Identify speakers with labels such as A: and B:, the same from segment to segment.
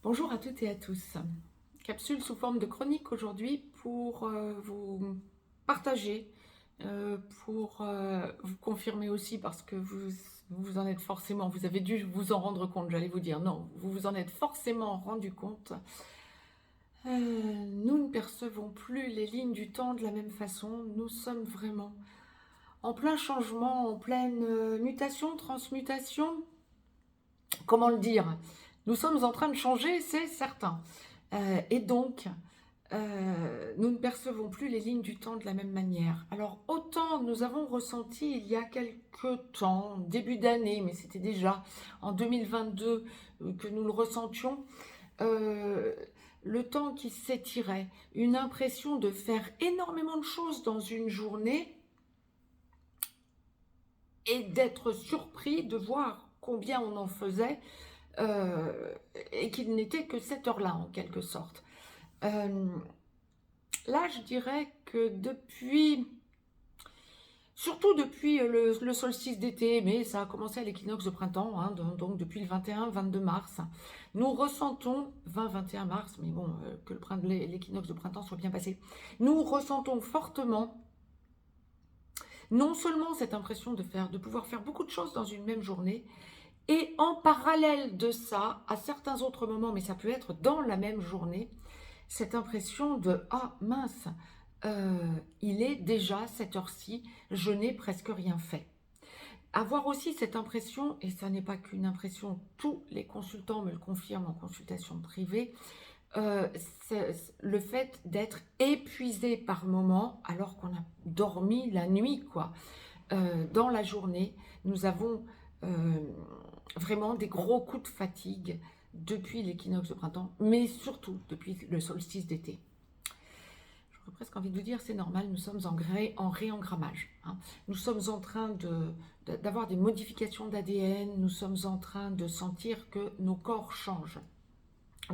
A: Bonjour à toutes et à tous. Capsule sous forme de chronique aujourd'hui pour vous partager, pour vous confirmer aussi parce que vous en êtes forcément, vous avez dû vous en rendre compte, j'allais vous dire, non, vous vous en êtes forcément rendu compte. Nous ne percevons plus les lignes du temps de la même façon, nous sommes vraiment en plein changement, en pleine mutation, transmutation, comment le dire? Nous sommes en train de changer, c'est certain. Et donc, nous ne percevons plus les lignes du temps de la même manière. Alors, autant nous avons ressenti il y a quelques temps, début d'année, mais c'était déjà en 2022 que nous le ressentions, euh, le temps qui s'étirait, une impression de faire énormément de choses dans une journée et d'être surpris de voir combien on en faisait euh, et qu'il n'était que cette heure-là en quelque sorte. Euh, Là, je dirais que surtout depuis le solstice d'été, mais ça a commencé à l'équinoxe de printemps, hein, donc depuis le 21-22 mars, nous ressentons, 20-21 mars, mais bon, que l'équinoxe de printemps soit bien passé, nous ressentons fortement non seulement cette impression de pouvoir faire beaucoup de choses dans une même journée, et en parallèle de ça, à certains autres moments, mais ça peut être dans la même journée, cette impression de ah mince, il est déjà cette heure-ci, je n'ai presque rien fait. Avoir aussi cette impression, et ça n'est pas qu'une impression, tous les consultants me le confirment en consultation privée, c'est le fait d'être épuisé par moment alors qu'on a dormi la nuit, quoi. Dans la journée, nous avons euh, vraiment des gros coups de fatigue depuis l'équinoxe de printemps, mais surtout depuis le solstice d'été. J'aurais presque envie de vous dire, c'est normal, nous sommes en réengrammage, hein. Nous sommes en train d'avoir des modifications d'ADN, nous sommes en train de sentir que nos corps changent.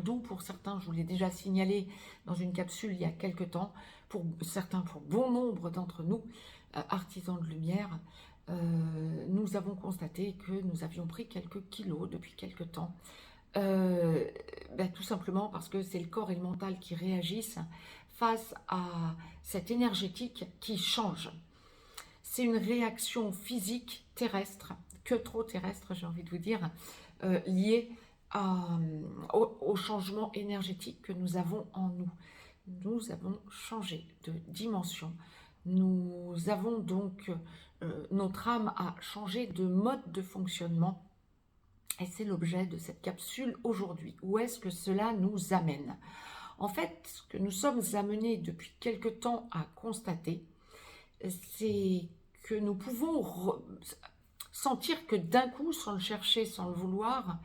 A: D'où pour certains, je vous l'ai déjà signalé dans une capsule il y a quelques temps, pour certains, pour bon nombre d'entre nous, artisans de lumière, nous avons constaté que nous avions pris quelques kilos depuis quelques temps. Tout simplement parce que c'est le corps et le mental qui réagissent face à cette énergétique qui change. C'est une réaction physique terrestre, que trop terrestre j'ai envie de vous dire, liée au changement énergétique que nous avons en nous. Nous avons changé de dimension. Nous avons donc, notre âme a changé de mode de fonctionnement. Et c'est l'objet de cette capsule aujourd'hui. Où est-ce que cela nous amène? En fait, ce que nous sommes amenés depuis quelque temps à constater, c'est que nous pouvons sentir que d'un coup, sans le chercher, sans le vouloir,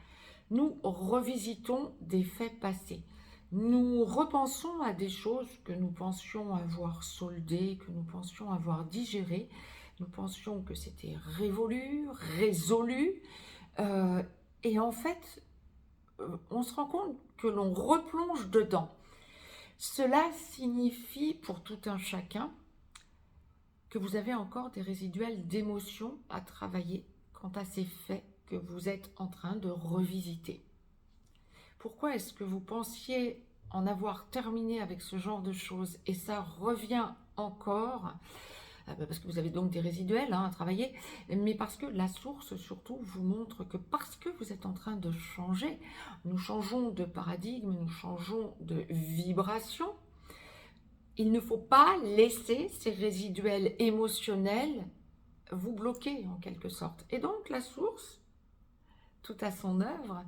A: nous revisitons des faits passés. Nous repensons à des choses que nous pensions avoir soldées, que nous pensions avoir digérées. Nous pensions que c'était révolu, résolu. Euh, et en fait, on se rend compte que l'on replonge dedans. Cela signifie pour tout un chacun que vous avez encore des résiduels d'émotions à travailler quant à ces faits que vous êtes en train de revisiter. Pourquoi est-ce que vous pensiez en avoir terminé avec ce genre de choses et ça revient encore? Parce que vous avez donc des résiduels, hein, à travailler, mais parce que la source surtout vous montre que parce que vous êtes en train de changer, nous changeons de paradigme, nous changeons de vibration, il ne faut pas laisser ces résiduels émotionnels vous bloquer en quelque sorte. Et donc la source, tout à son œuvre,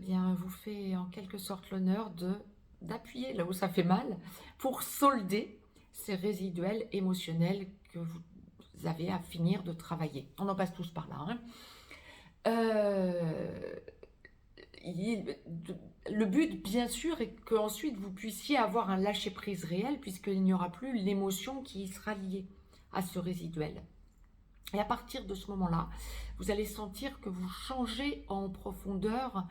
A: bien, vous fait en quelque sorte l'honneur d'appuyer là où ça fait mal pour solder ces résiduels émotionnels que vous avez à finir de travailler. On en passe tous par là, hein. Euh, le but, bien sûr, est qu'ensuite vous puissiez avoir un lâcher-prise réel, puisqu'il n'y aura plus l'émotion qui sera liée à ce résiduel. Et à partir de ce moment-là, vous allez sentir que vous changez en profondeur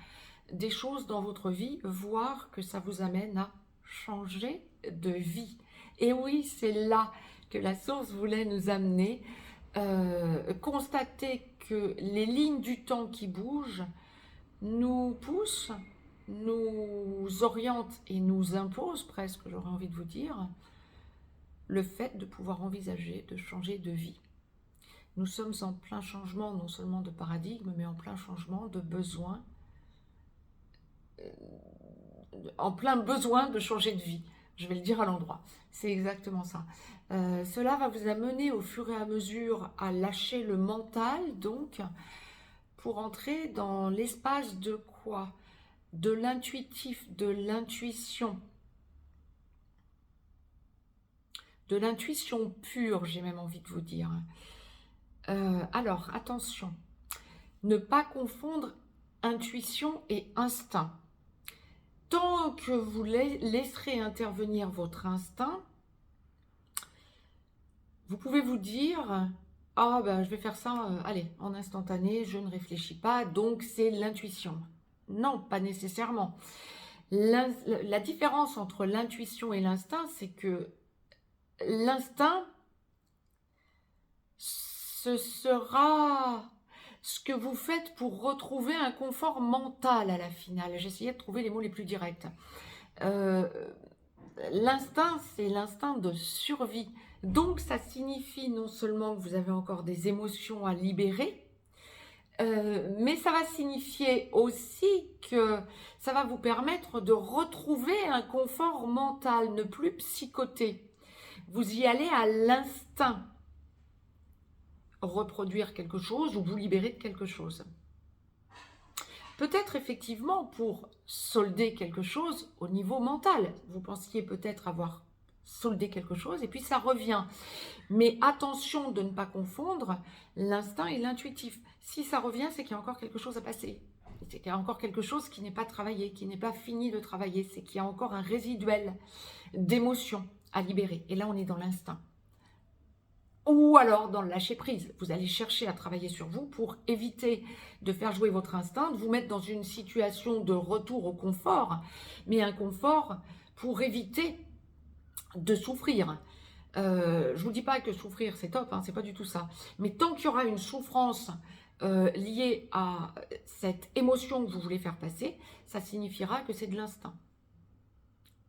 A: des choses dans votre vie, voire que ça vous amène à changer de vie. Et oui, c'est là que la source voulait nous amener. Constater que les lignes du temps qui bougent nous poussent nous oriente et nous impose presque, j'aurais envie de vous dire, le fait de pouvoir envisager de changer de vie. Nous sommes en plein changement, non seulement de paradigme, mais en plein changement de besoin, en plein besoin de changer de vie. Je vais le dire à l'endroit. C'est exactement ça. Cela va vous amener au fur et à mesure à lâcher le mental, donc, pour entrer dans l'espace de quoi? De l'intuitif, de l'intuition. De l'intuition pure, j'ai même envie de vous dire. Alors, attention. Ne pas confondre intuition et instinct. Tant que vous laisserez intervenir votre instinct, vous pouvez vous dire « Ah, ben, je vais faire ça, allez, en instantané, je ne réfléchis pas, donc c'est l'intuition. » Non, pas nécessairement. La différence entre l'intuition et l'instinct, c'est que l'instinct, ce sera ce que vous faites pour retrouver un confort mental à la finale. J'essayais de trouver les mots les plus directs. L'instinct, c'est l'instinct de survie. Donc, ça signifie non seulement que vous avez encore des émotions à libérer, mais ça va signifier aussi que ça va vous permettre de retrouver un confort mental, ne plus psychoter. Vous y allez à l'instinct, reproduire quelque chose ou vous libérer de quelque chose. Peut-être effectivement pour solder quelque chose au niveau mental. Vous pensiez peut-être avoir soldé quelque chose et puis ça revient. Mais attention de ne pas confondre l'instinct et l'intuitif. Si ça revient, c'est qu'il y a encore quelque chose à passer. C'est qu'il y a encore quelque chose qui n'est pas travaillé, qui n'est pas fini de travailler. C'est qu'il y a encore un résiduel d'émotions à libérer. Et là, on est dans l'instinct. Ou alors dans le lâcher-prise. Vous allez chercher à travailler sur vous pour éviter de faire jouer votre instinct, de vous mettre dans une situation de retour au confort, mais un confort pour éviter de souffrir. Je ne vous dis pas que souffrir c'est top, hein, c'est pas du tout ça. Mais tant qu'il y aura une souffrance liée à cette émotion que vous voulez faire passer, ça signifiera que c'est de l'instinct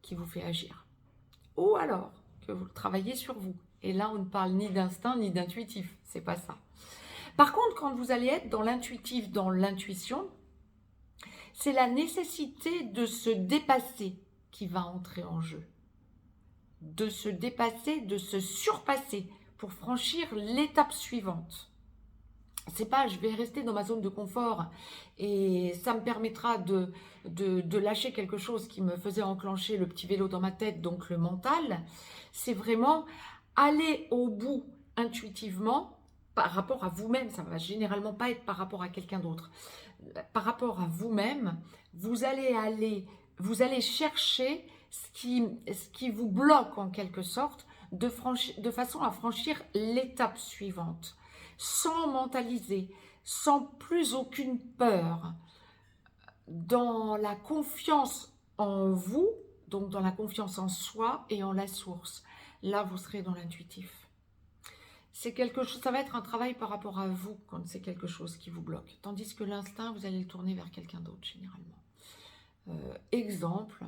A: qui vous fait agir. Ou alors que vous travaillez sur vous. Et là, on ne parle ni d'instinct ni d'intuitif, c'est pas ça. Par contre, quand vous allez être dans l'intuitif, dans l'intuition, c'est la nécessité de se dépasser qui va entrer en jeu. De se dépasser, de se surpasser pour franchir l'étape suivante. C'est pas je vais rester dans ma zone de confort et ça me permettra de lâcher quelque chose qui me faisait enclencher le petit vélo dans ma tête, donc le mental. C'est vraiment aller au bout intuitivement par rapport à vous-même. Ça ne va généralement pas être par rapport à quelqu'un d'autre. Par rapport à vous-même, vous allez chercher ce qui vous bloque en quelque sorte de façon à franchir l'étape suivante. Sans mentaliser, sans plus aucune peur, dans la confiance en vous, donc dans la confiance en soi et en la source. Là, vous serez dans l'intuitif. C'est quelque chose, ça va être un travail par rapport à vous quand c'est quelque chose qui vous bloque. Tandis que l'instinct, vous allez le tourner vers quelqu'un d'autre généralement. Exemple.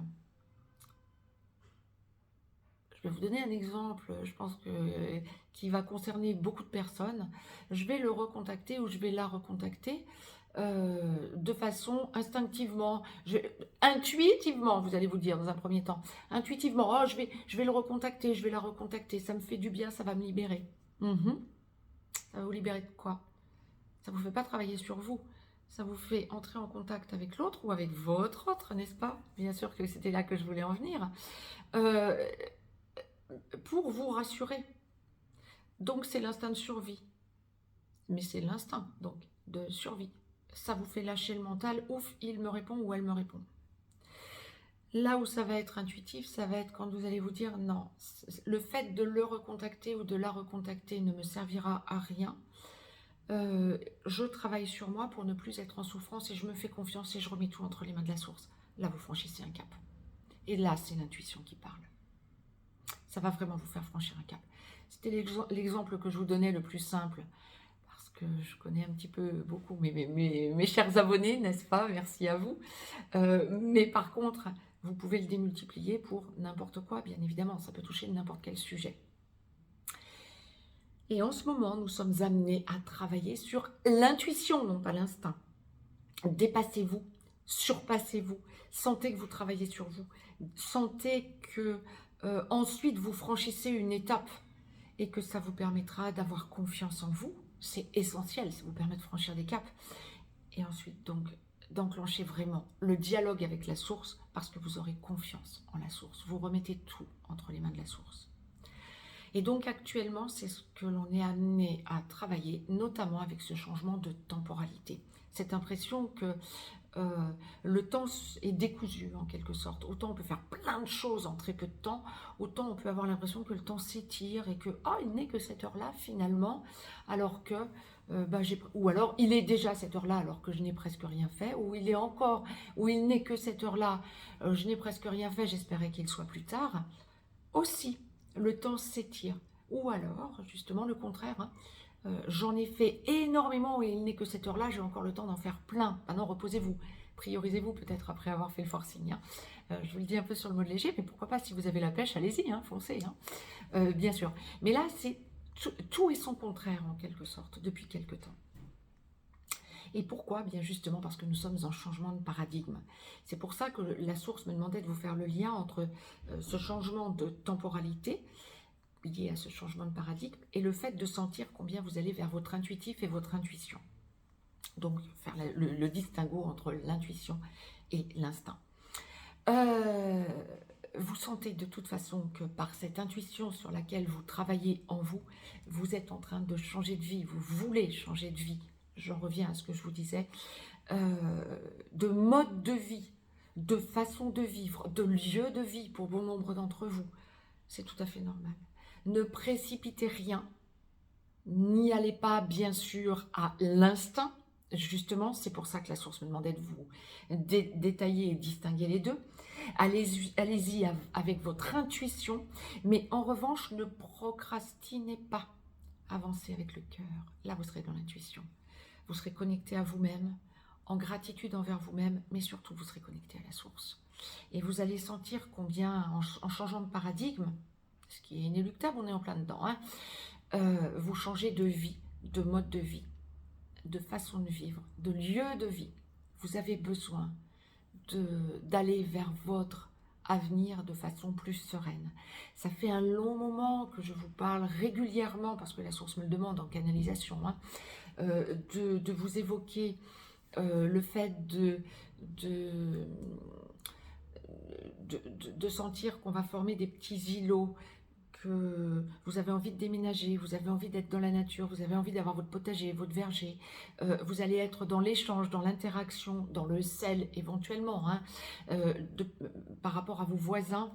A: Je vais vous donner un exemple, je pense qui va concerner beaucoup de personnes. Je vais le recontacter ou je vais la recontacter de façon instinctivement, intuitivement, vous allez vous dire dans un premier temps. Intuitivement, oh, je vais le recontacter, je vais la recontacter, ça me fait du bien, ça va me libérer. Ça va vous libérer de quoi? Ça ne vous fait pas travailler sur vous. Ça vous fait entrer en contact avec l'autre ou avec votre autre, n'est-ce pas? Bien sûr que c'était là que je voulais en venir. Pour vous rassurer. Donc c'est l'instinct de survie. Mais c'est l'instinct donc de survie. Ça vous fait lâcher le mental, ouf, il me répond ou elle me répond. Là où ça va être intuitif, ça va être quand vous allez vous dire non, le fait de le recontacter ou de la recontacter ne me servira à rien. Je travaille sur moi pour ne plus être en souffrance et je me fais confiance et je remets tout entre les mains de la source. Là, vous franchissez un cap. Et là, c'est l'intuition qui parle. Ça va vraiment vous faire franchir un cap. C'était l'exemple que je vous donnais le plus simple. Parce que je connais un petit peu beaucoup mes chers abonnés, n'est-ce pas? Merci à vous. Mais par contre, vous pouvez le démultiplier pour n'importe quoi, bien évidemment. Ça peut toucher n'importe quel sujet. Et en ce moment, nous sommes amenés à travailler sur l'intuition, non pas l'instinct. Dépassez-vous, surpassez-vous, sentez que vous travaillez sur vous, sentez que ensuite vous franchissez une étape et que ça vous permettra d'avoir confiance en vous. C'est essentiel, ça vous permet de franchir des caps. Et ensuite, donc, d'enclencher vraiment le dialogue avec la source parce que vous aurez confiance en la source. Vous remettez tout entre les mains de la source. Et donc, actuellement, c'est ce que l'on est amené à travailler, notamment avec ce changement de temporalité. Cette impression que le temps est décousu en quelque sorte. Autant on peut faire plein de choses en très peu de temps, autant on peut avoir l'impression que le temps s'étire et que il n'est que cette heure-là finalement, alors que ou alors il est déjà cette heure-là alors que je n'ai presque rien fait, ou il n'est que cette heure-là, je n'ai presque rien fait, j'espérais qu'il soit plus tard. Aussi, le temps s'étire. Ou alors, justement, le contraire, hein. J'en ai fait énormément et il n'est que cette heure-là, j'ai encore le temps d'en faire plein. Maintenant, reposez-vous, priorisez-vous peut-être après avoir fait le forcing. Hein. Je vous le dis un peu sur le mode léger, mais pourquoi pas, si vous avez la pêche, allez-y, hein, foncez, hein. Bien sûr. Mais là, c'est tout est son contraire en quelque sorte, depuis quelque temps. Et pourquoi? Bien justement parce que nous sommes en changement de paradigme. C'est pour ça que la source me demandait de vous faire le lien entre ce changement de temporalité lié à ce changement de paradigme et le fait de sentir combien vous allez vers votre intuitif et votre intuition. Donc faire le distinguo entre l'intuition et l'instinct. Vous sentez de toute façon que par cette intuition sur laquelle vous travaillez en vous, vous êtes en train de changer de vie, vous voulez changer de vie. J'en reviens à ce que je vous disais, de mode de vie, de façon de vivre, de lieu de vie pour bon nombre d'entre vous. C'est tout à fait normal. Ne précipitez rien, n'y allez pas bien sûr à l'instinct. Justement, c'est pour ça que la source me demandait de vous détailler et distinguer les deux. Allez-y avec votre intuition, mais en revanche, ne procrastinez pas. Avancez avec le cœur. Là, vous serez dans l'intuition. Vous serez connecté à vous-même, en gratitude envers vous-même, mais surtout, vous serez connecté à la source. Et vous allez sentir combien, en changeant de paradigme, ce qui est inéluctable, on est en plein dedans, hein, vous changez de vie, de mode de vie, de façon de vivre, de lieu de vie. Vous avez besoin d'aller vers votre avenir de façon plus sereine. Ça fait un long moment que je vous parle régulièrement, parce que la source me le demande en canalisation, hein, de vous évoquer le fait de sentir qu'on va former des petits îlots, que vous avez envie de déménager, vous avez envie d'être dans la nature, vous avez envie d'avoir votre potager, votre verger, vous allez être dans l'échange, dans l'interaction, dans le sel éventuellement, hein, par rapport à vos voisins.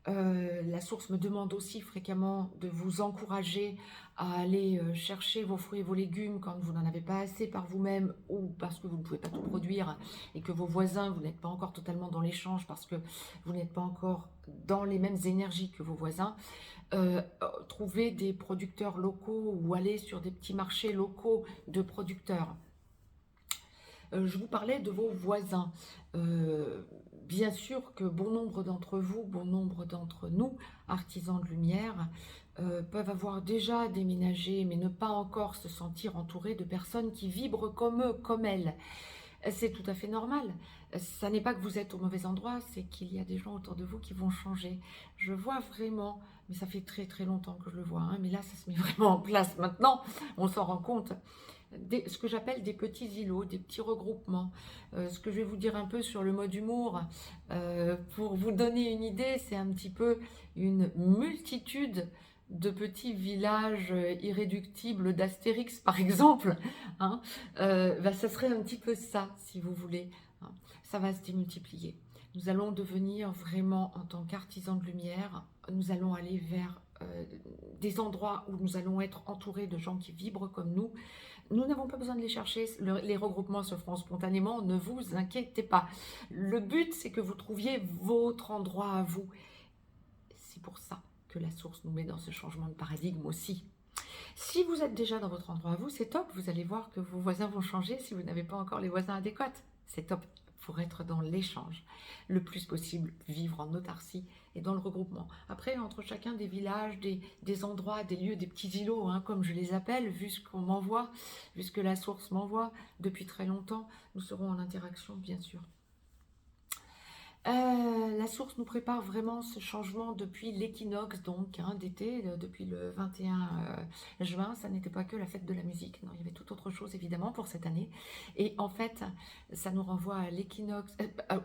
A: La source me demande aussi fréquemment de vous encourager à aller chercher vos fruits et vos légumes quand vous n'en avez pas assez par vous-même ou parce que vous ne pouvez pas tout produire et que vos voisins, vous n'êtes pas encore totalement dans l'échange parce que vous n'êtes pas encore dans les mêmes énergies que vos voisins. Trouver des producteurs locaux ou aller sur des petits marchés locaux de producteurs. Je vous parlais de vos voisins. Bien sûr que bon nombre d'entre vous, bon nombre d'entre nous, artisans de lumière, peuvent avoir déjà déménagé, mais ne pas encore se sentir entourés de personnes qui vibrent comme eux, comme elles. C'est tout à fait normal. Ça n'est pas que vous êtes au mauvais endroit, c'est qu'il y a des gens autour de vous qui vont changer. Je vois vraiment, mais ça fait très très longtemps que je le vois, hein, mais là ça se met vraiment en place maintenant, on s'en rend compte. Ce que j'appelle des petits îlots, des petits regroupements. Ce que je vais vous dire un peu sur le mode humour, pour vous donner une idée, c'est un petit peu une multitude de petits villages irréductibles d'Astérix, par exemple. Hein, ça serait un petit peu ça, si vous voulez. Hein, ça va se démultiplier. Nous allons devenir vraiment, en tant qu'artisans de lumière, nous allons aller vers des endroits où nous allons être entourés de gens qui vibrent comme nous. Nous n'avons pas besoin de les chercher, les regroupements se feront spontanément, ne vous inquiétez pas. Le but, c'est que vous trouviez votre endroit à vous. C'est pour ça que la source nous met dans ce changement de paradigme aussi. Si vous êtes déjà dans votre endroit à vous, c'est top, vous allez voir que vos voisins vont changer si vous n'avez pas encore les voisins adéquats. C'est top pour être dans l'échange, le plus possible, vivre en autarcie et dans le regroupement. Après, entre chacun des villages, des endroits, des lieux, des petits îlots, hein, comme je les appelle, vu ce qu'on m'envoie, vu ce que la source m'envoie depuis très longtemps, nous serons en interaction, bien sûr. La source nous prépare vraiment ce changement depuis l'équinoxe donc hein, d'été, depuis le 21 juin. Ça n'était pas que la fête de la musique, non, il y avait tout autre chose évidemment pour cette année. Et en fait, ça nous renvoie à l'équinoxe,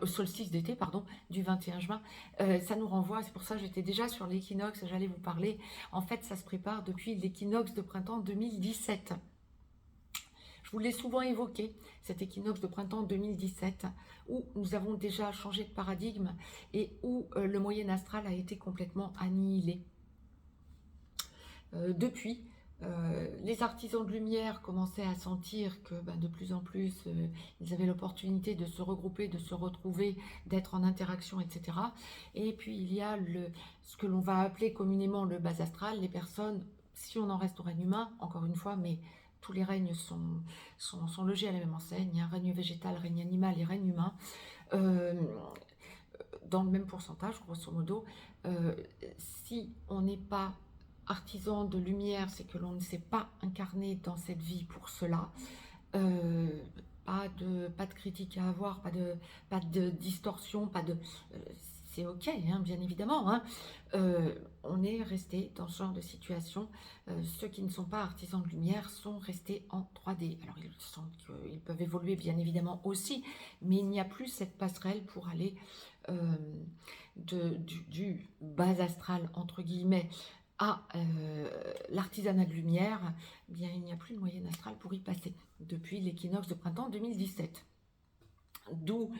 A: au solstice d'été, pardon, du 21 juin. Ça nous renvoie, c'est pour ça que j'étais déjà sur l'équinoxe, j'allais vous parler. En fait, ça se prépare depuis l'équinoxe de printemps 2017. Je vous l'ai souvent évoqué, cet équinoxe de printemps 2017, où nous avons déjà changé de paradigme et où le moyen astral a été complètement annihilé. Depuis, les artisans de lumière commençaient à sentir que de plus en plus, ils avaient l'opportunité de se regrouper, de se retrouver, d'être en interaction, etc. Et puis il y a ce que l'on va appeler communément le bas astral, les personnes, si on en reste au règne humain, encore une fois, mais tous les règnes sont logés à la même enseigne, hein, règne végétal, règne animal et règne humain, dans le même pourcentage, grosso modo. Si on n'est pas artisan de lumière, c'est que l'on ne s'est pas incarné dans cette vie pour cela. Pas de critique à avoir, pas de distorsion, c'est ok, hein, bien évidemment. Hein. On est resté dans ce genre de situation. Ceux qui ne sont pas artisans de lumière sont restés en 3D. Alors, ils peuvent évoluer, bien évidemment, aussi, mais il n'y a plus cette passerelle pour aller du bas astral, entre guillemets, à l'artisanat de lumière. Eh bien, il n'y a plus de moyen astral pour y passer depuis l'équinoxe de printemps 2017. D'où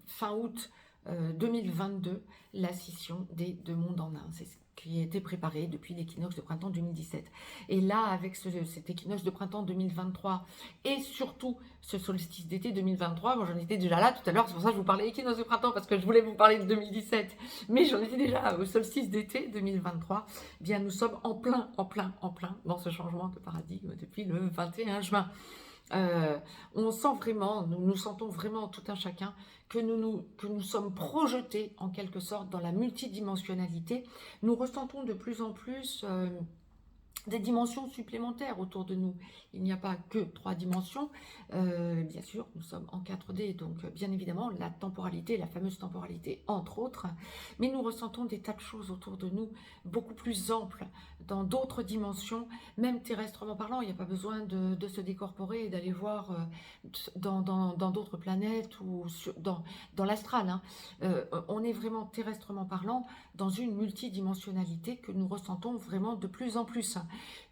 A: fin août 2022, la scission des deux mondes en un. C'est ce qui a été préparé depuis l'équinoxe de printemps 2017. Et là, avec cet équinoxe de printemps 2023 et surtout ce solstice d'été 2023, moi j'en étais déjà là tout à l'heure, c'est pour ça que je vous parlais d'équinoxe de printemps, parce que je voulais vous parler de 2017, mais j'en étais déjà au solstice d'été 2023. Eh bien, nous sommes en plein dans ce changement de paradigme depuis le 21 juin. On sent vraiment, nous sentons vraiment tout un chacun que nous sommes projetés en quelque sorte dans la multidimensionnalité. Nous ressentons de plus en plus des dimensions supplémentaires autour de nous. Il n'y a pas que 3 dimensions. Bien sûr, nous sommes en 4D, donc bien évidemment, la temporalité, la fameuse temporalité, entre autres. Mais nous ressentons des tas de choses autour de nous, beaucoup plus amples, dans d'autres dimensions, même terrestrement parlant. Il n'y a pas besoin de se décorporer et d'aller voir dans d'autres planètes ou dans l'astral. Hein. On est vraiment terrestrement parlant dans une multidimensionnalité que nous ressentons vraiment de plus en plus,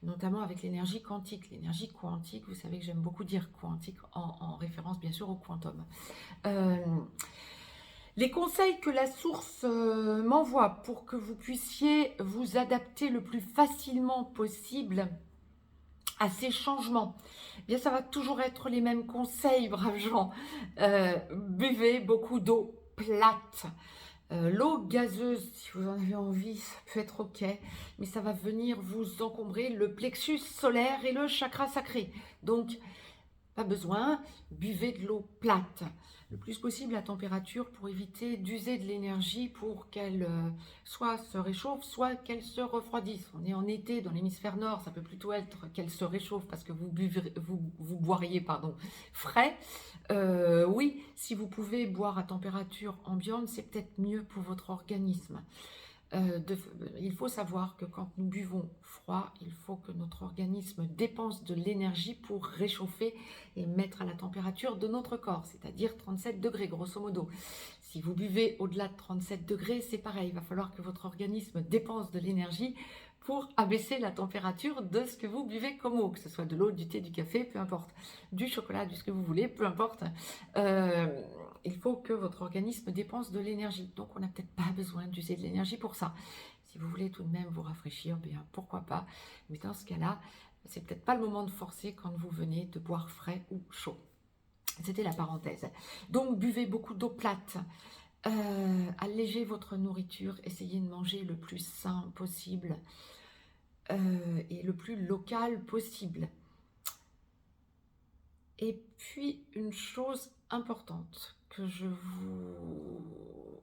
A: notamment avec l'énergie quantique. L'énergie quantique, vous savez que j'aime beaucoup dire quantique en référence bien sûr au quantum. Les conseils que la source m'envoie pour que vous puissiez vous adapter le plus facilement possible à ces changements, eh bien ça va toujours être les mêmes conseils, braves gens. Buvez beaucoup d'eau plate. L'eau gazeuse, si vous en avez envie, ça peut être ok, mais ça va venir vous encombrer le plexus solaire et le chakra sacré. Donc, pas besoin, buvez de l'eau plate, le plus possible à température pour éviter d'user de l'énergie pour qu'elle soit se réchauffe, soit qu'elle se refroidisse. On est en été dans l'hémisphère nord, ça peut plutôt être qu'elle se réchauffe parce que vous boiriez frais. Oui, si vous pouvez boire à température ambiante, c'est peut-être mieux pour votre organisme. Il faut savoir que quand nous buvons froid, il faut que notre organisme dépense de l'énergie pour réchauffer et mettre à la température de notre corps, c'est-à-dire 37 degrés grosso modo. Si vous buvez au-delà de 37 degrés, c'est pareil, il va falloir que votre organisme dépense de l'énergie pour abaisser la température de ce que vous buvez comme eau, que ce soit de l'eau, du thé, du café, peu importe, du chocolat, du ce que vous voulez, peu importe. Il faut que votre organisme dépense de l'énergie. Donc, on n'a peut-être pas besoin d'user de l'énergie pour ça. Si vous voulez tout de même vous rafraîchir, bien pourquoi pas. Mais dans ce cas-là, c'est peut-être pas le moment de forcer quand vous venez de boire frais ou chaud. C'était la parenthèse. Donc, buvez beaucoup d'eau plate. Allégez votre nourriture. Essayez de manger le plus sain possible. et le plus local possible. Et puis, une chose importante que je vous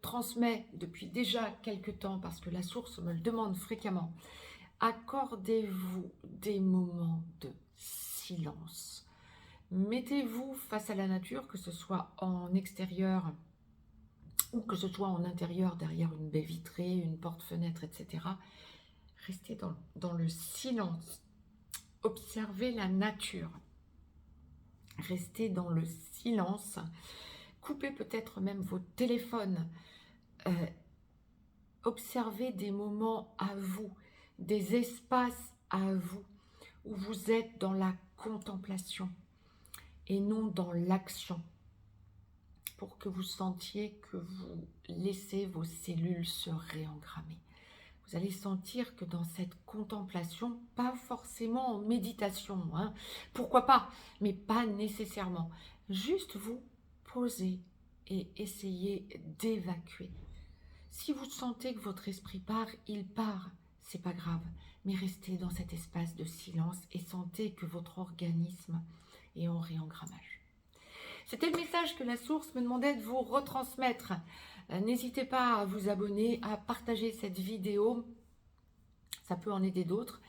A: transmets depuis déjà quelques temps, parce que la source me le demande fréquemment, accordez-vous des moments de silence. Mettez-vous face à la nature, que ce soit en extérieur ou que ce soit en intérieur, derrière une baie vitrée, une porte-fenêtre, etc. Restez dans le silence. Observez la nature. Restez dans le silence. Coupez peut-être même vos téléphones. Observez des moments à vous, des espaces à vous, où vous êtes dans la contemplation et non dans l'action, pour que vous sentiez que vous laissez vos cellules se réengrammer. Vous allez sentir que dans cette contemplation, pas forcément en méditation, hein, pourquoi pas, mais pas nécessairement. Juste vous poser et essayer d'évacuer. Si vous sentez que votre esprit part, il part, c'est pas grave, mais restez dans cet espace de silence et sentez que votre organisme est en réengrammage. C'était le message que la source me demandait de vous retransmettre. N'hésitez pas à vous abonner, à partager cette vidéo, ça peut en aider d'autres,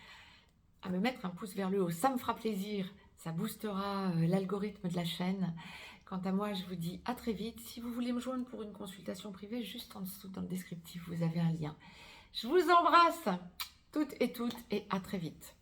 A: à me mettre un pouce vers le haut, ça me fera plaisir, ça boostera l'algorithme de la chaîne. Quant à moi, je vous dis à très vite. Si vous voulez me joindre pour une consultation privée, juste en dessous dans le descriptif, vous avez un lien. Je vous embrasse toutes et à très vite.